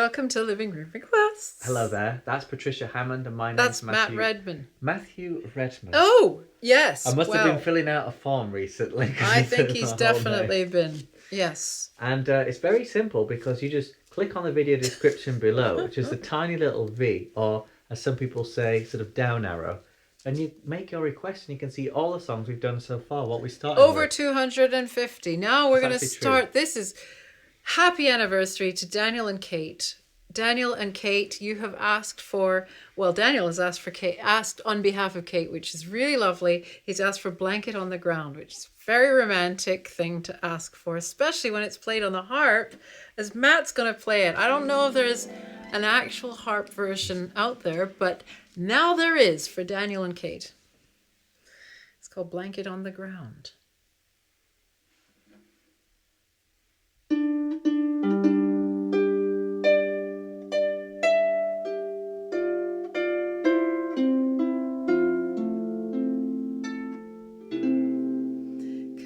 welcome to Living Room Requests. Hello there. That's Patricia Hammond, and my name's That's Matthew. Matt Redman. Matthew Redman. Oh, yes. I must have been filling out a form recently. I think he's definitely been. Yes. And it's very simple because you just click on the video description below, which is a tiny little V, or as some people say, sort of down arrow. And you make your request and you can see all the songs we've done so far, what we started Over with. 250. Now we're going to start. True. This is happy anniversary to Daniel and Kate. Daniel and Kate, you have asked for, well, Daniel has asked for Kate, asked on behalf of Kate, which is really lovely. He's asked for Blanket on the Ground, which is a very romantic thing to ask for, especially when it's played on the harp, as Matt's going to play it. I don't know if there's an actual harp version out there, but now there is for Daniel and Kate. It's called Blanket on the Ground.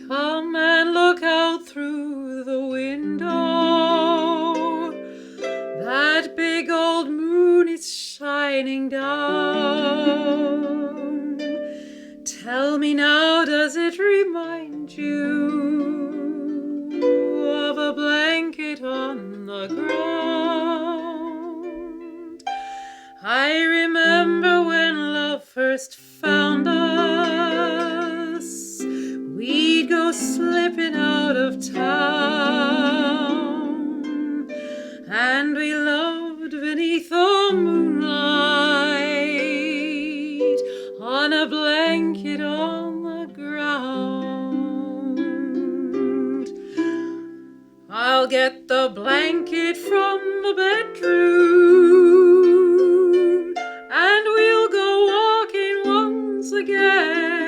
Come and look out through the window. That big old moon is shining down. Tell me now, does it remind you of a blanket on the ground? I remember when love first found us. We'd go slipping out of town, and we loved beneath the moonlight on a blanket on the ground. I'll get the blanket from the bedroom, and we'll go walking once again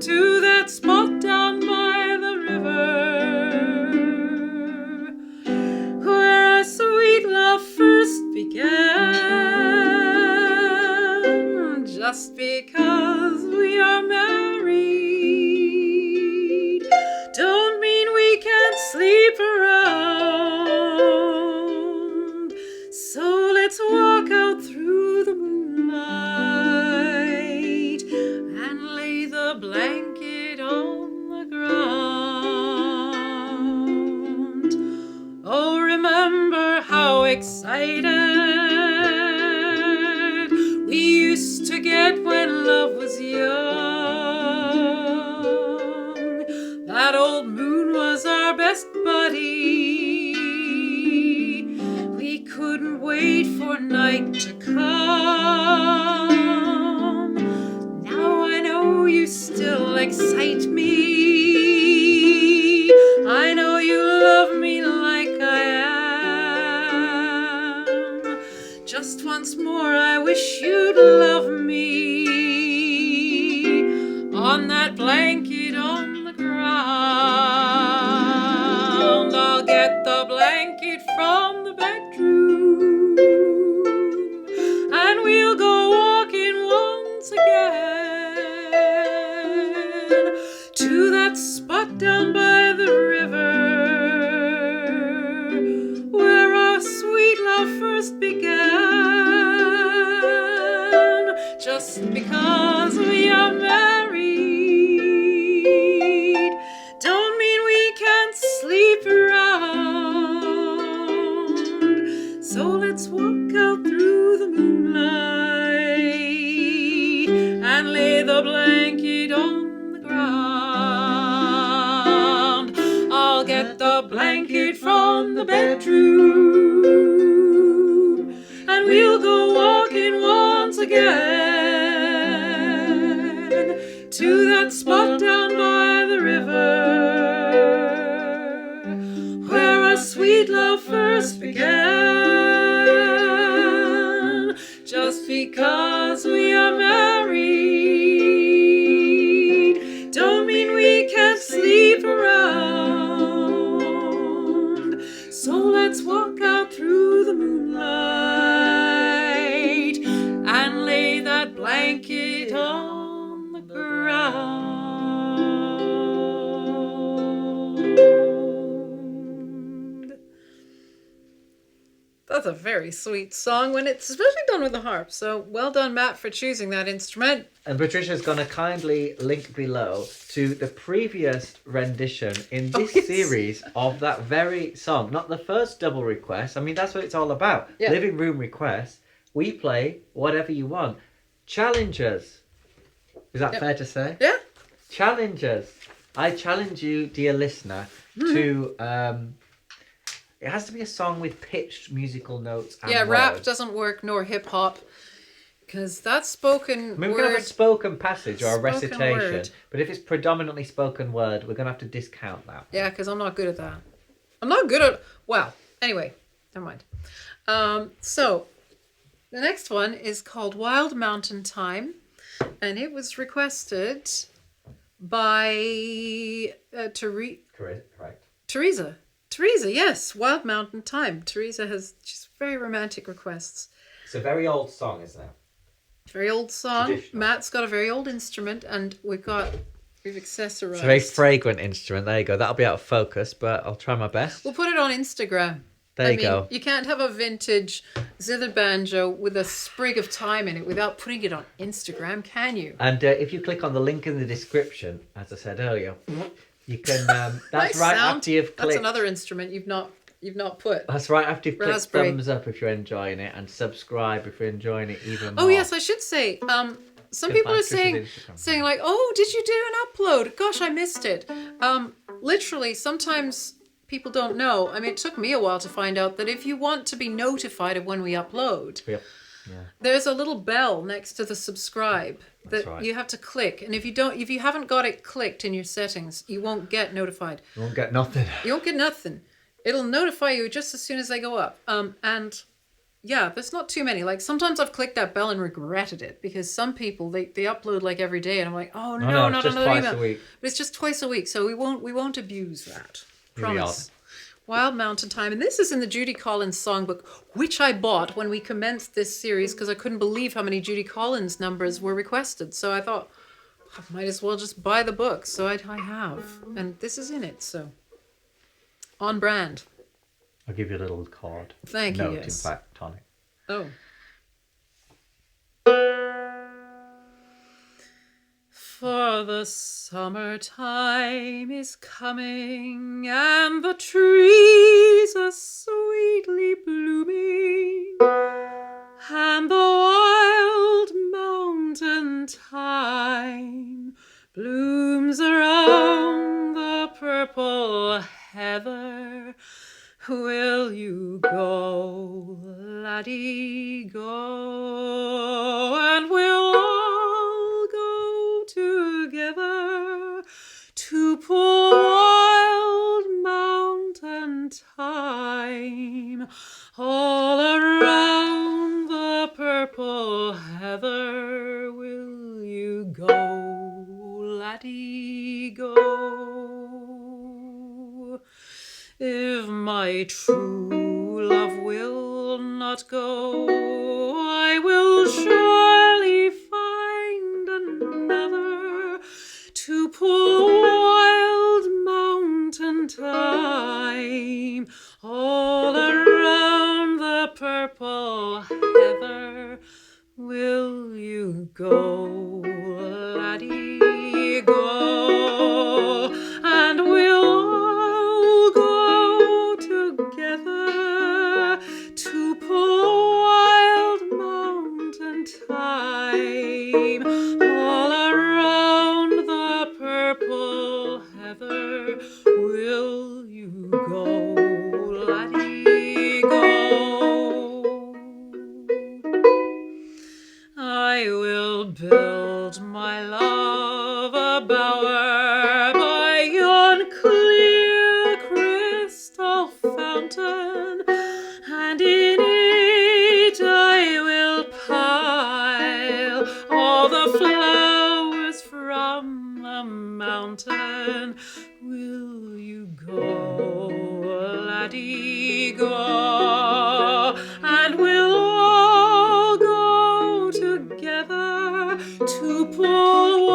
to that spot down by the river where our sweet love first began. Just because we are married don't mean we can't sleep around. So let's walk out through the moonlight and lay the blanket on the ground. Oh, remember how excited we used to get when love was young. That old moon was our best buddy. We couldn't wait for night to come. Now I know you still excite me. I know you love me like I am. Just once more I wish you'd love me on that blanket on the ground. I'll get the blanket from the bedroom, and we'll go walking once again to that spot down by the river where our sweet love first began. Just because we are married don't mean we can't sleep around. So let's walk out through the moonlight and lay the blanket on the ground. I'll get the blanket from the bedroom, and we'll go walking once again to that spot down by the river where our sweet love first began. Just because we are married don't mean we can't sleep around. So let's walk out through the moonlight and lay that blanket on the ground. very sweet song when it's especially done with the harp. So well done, Matt, for choosing that instrument. And Patricia's going to kindly link below to the previous rendition in this series of that very song. Not the first double request. I mean, that's what it's all about. Yeah. Living room requests. We play whatever you want. Challengers. Is that fair to say? Yeah. Challengers. I challenge you, dear listener, to... it has to be a song with pitched musical notes and words. Rap doesn't work, nor hip-hop. Because that's spoken I mean, we're going to have a spoken passage or a recitation. Word. But if it's predominantly spoken word, we're going to have to discount that. Yeah, because I'm not good at that. I'm not good at... Well, anyway, never mind. So, the next one is called Wild Mountain Thyme. And it was requested by Correct. Teresa. Teresa, yes. Wild Mountain Thyme. Teresa has just very romantic requests. It's a very old song, isn't it? Very old song. Traditional. Matt's got a very old instrument, and we've accessorized. It's a very fragrant instrument. There you go. That'll be out of focus, but I'll try my best. We'll put it on Instagram. There you go. You can't have a vintage zither banjo with a sprig of thyme in it without putting it on Instagram, can you? And if you click on the link in the description, as I said earlier, you can. That's Nice right sound. after you've clicked. That's another instrument you've not put. That's right after you've clicked Raspberry. thumbs up if you're enjoying it, and subscribe if you're enjoying it even more. Oh yes, I should say. Some people are saying like, "Oh, did you do an upload? Gosh, I missed it." Literally, sometimes people don't know. I mean, it took me a while to find out that if you want to be notified of when we upload, there's a little bell next to the subscribe that you have to click. And if you haven't got it clicked in your settings, you won't get notified. You won't get nothing. You won't get nothing. It'll notify you just as soon as they go up. And yeah, there's not too many. Like sometimes I've clicked that bell and regretted it because some people they upload like every day, and I'm like, oh no, not just another twice email. a week. But it's just twice a week, so we won't abuse that. Here we Promise. Wild Mountain Thyme, and this is in the Judy Collins Songbook, which I bought when we commenced this series because I couldn't believe how many Judy Collins numbers were requested. So I thought I might as well just buy the book. So I have, and this is in it. So on brand. I'll give you a little chord. Thank you. Note, Yes. in fact, tonic. Oh. For the summertime is coming, and the trees are sweetly blooming, and the wild mountain thyme blooms around the purple heather. Will you go, laddie, go, and we'll all go together to pull wild mountain thyme all around the purple heather. Will you go, laddie, go? If my true love will not go, I will surely find another to pull wild mountain thyme all around the purple heather. Will you go, laddie, go, and we'll all go together to pull wild mountain thyme all around the purple heather. Will you go, laddie, go? I will build my love a bower by yon clear crystal fountain, and in it I will pile all the flowers from the mountain. Will you go, laddie, go, and we'll all go together to pull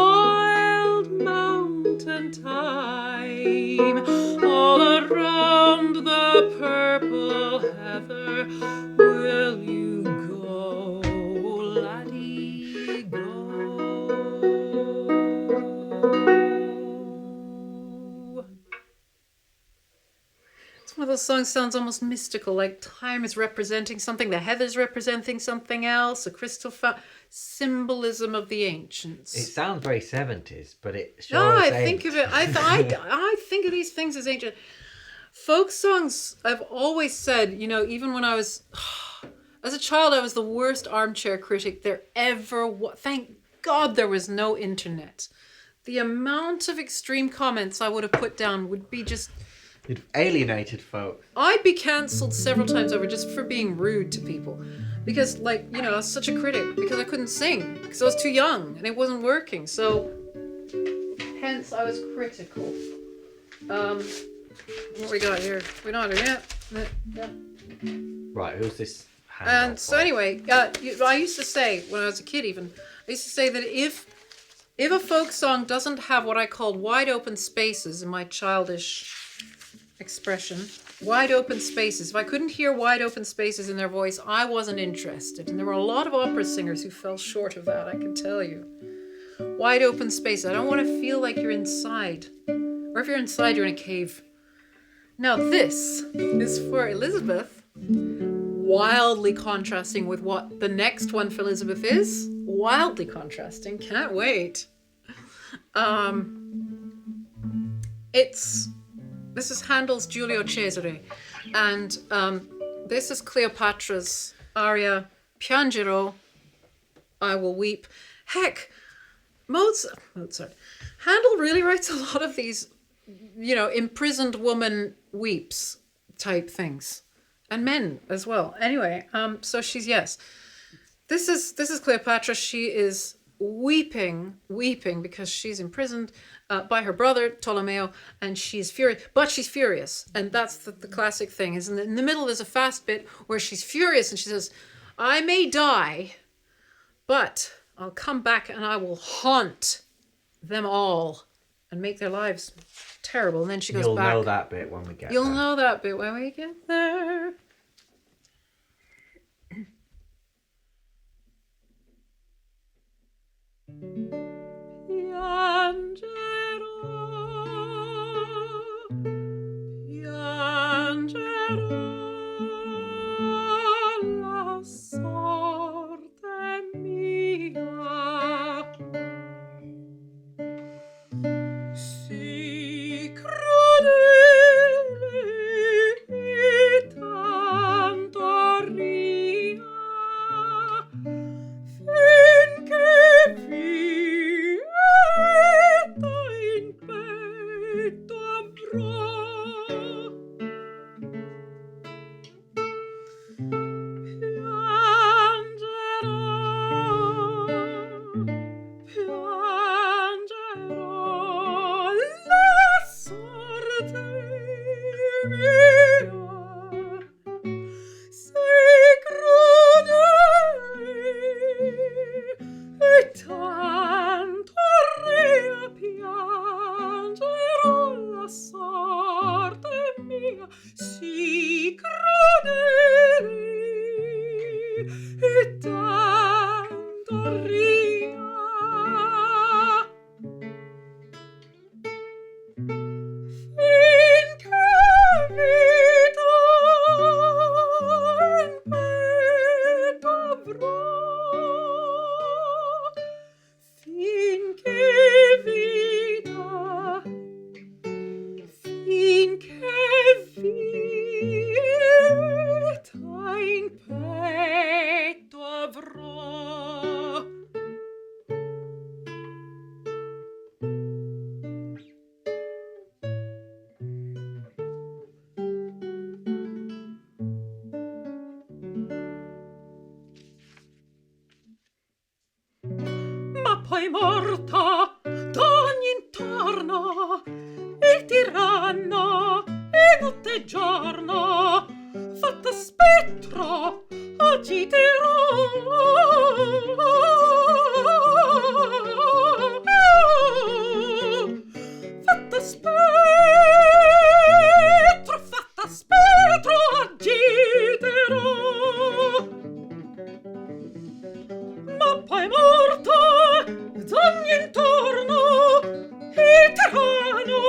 those songs sounds almost mystical, like time is representing something, the heather's representing something else, a crystal symbolism of the ancients. It sounds very 70s, but it sure No, is I think of it. I think of these things as ancient. Folk songs. I've always said, even when I was, as a child, I was the worst armchair critic there ever was. Thank God there was no internet. The amount of extreme comments I would have put down would be just. You'd alienated folk. I'd be cancelled several times over just for being rude to people. Because, I was such a critic because I couldn't sing. Because I was too young and it wasn't working. So, hence I was critical. What we got here? We don't have it yet. Yeah. Right, who's this? And so anyway, I used to say, when I was a kid even, I used to say that if a folk song doesn't have what I called wide open spaces in my childish expression, wide open spaces. If I couldn't hear wide open spaces in their voice, I wasn't interested. And there were a lot of opera singers who fell short of that, I can tell you. Wide open spaces. I don't want to feel like you're inside. Or if you're inside, you're in a cave. Now this is for Elisabeth, wildly contrasting with what the next one for Elisabeth is. Wildly contrasting. Can't wait. This is Handel's Giulio Cesare, and this is Cleopatra's aria Piangero, I Will Weep. Heck, Mozart. Handel really writes a lot of these, imprisoned woman weeps type things, and men as well. Anyway, so she's yes. This is Cleopatra. She is weeping because she's imprisoned by her brother Ptolemy, and she's furious. But she's furious, and that's the classic thing. Is in the middle there's a fast bit where she's furious, and she says, "I may die, but I'll come back and I will haunt them all and make their lives terrible." And then she goes back. You'll know that bit when we get there. You'll know that bit when we get there. Piangero la sorte mia, si crudele e tanto ria, finché vieta in petto avrò. Piangero la sorte mia, sei crudele e tanto ria. Piangero la sorte mia, sì crudele e tanto ria. Finché vita in petto avrò, finché vita in petto avrò. Ma poi morta d'ogni intorno il tiranno e notte e giorno fatta spettro agiterò. Fatta spettro agiterò. Ma poi morta d'ogni intorno il tiranno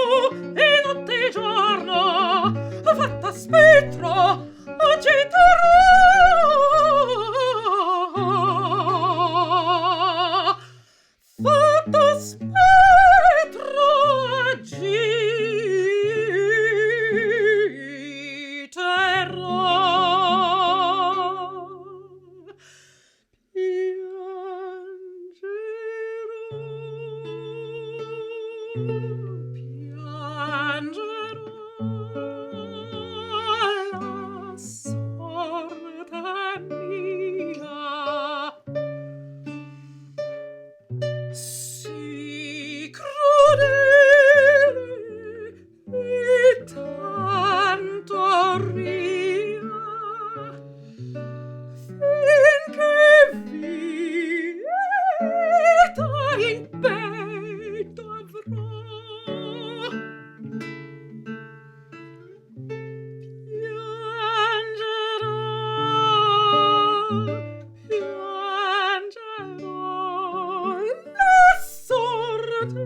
e notte e giorno fatta spettro la sorte mia, si crudele e tanto ria, finché vita in petto avrò. Piangerò la sorte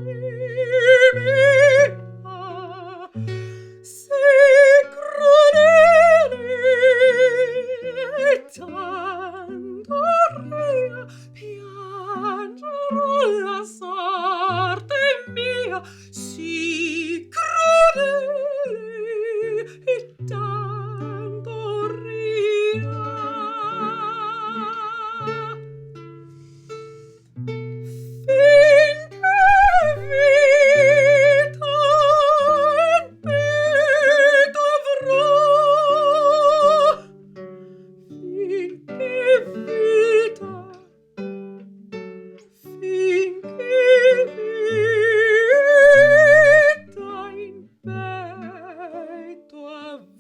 mia, se crudele e tanto ria. Piangerò la sorte mia, si crudele e tanto ria. Finché vita in petto avrò, finché vita in petto avrò.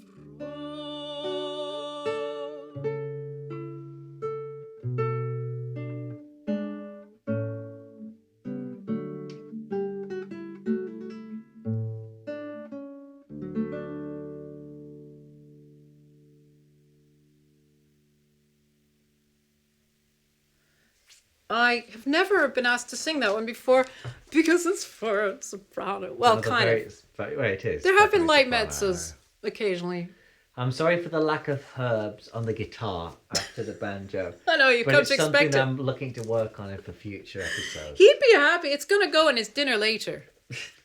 I have never been asked to sing that one before because it's for a soprano. Well, kind of. Well, it is. There have been light soprano. mezzos occasionally. I'm sorry for the lack of herbs on the guitar after the banjo. I know, you've But come it's to expect something it. I'm looking to work on it for future episodes. He'd be happy. It's going to go in his dinner later.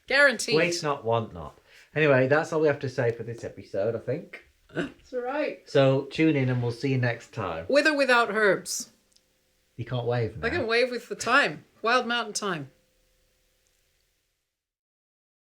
Guaranteed. Wait not, want not. Anyway, that's all we have to say for this episode, I think. That's right. So tune in and we'll see you next time. With or without herbs. You can't wave now. I can wave with the thyme. Wild mountain thyme.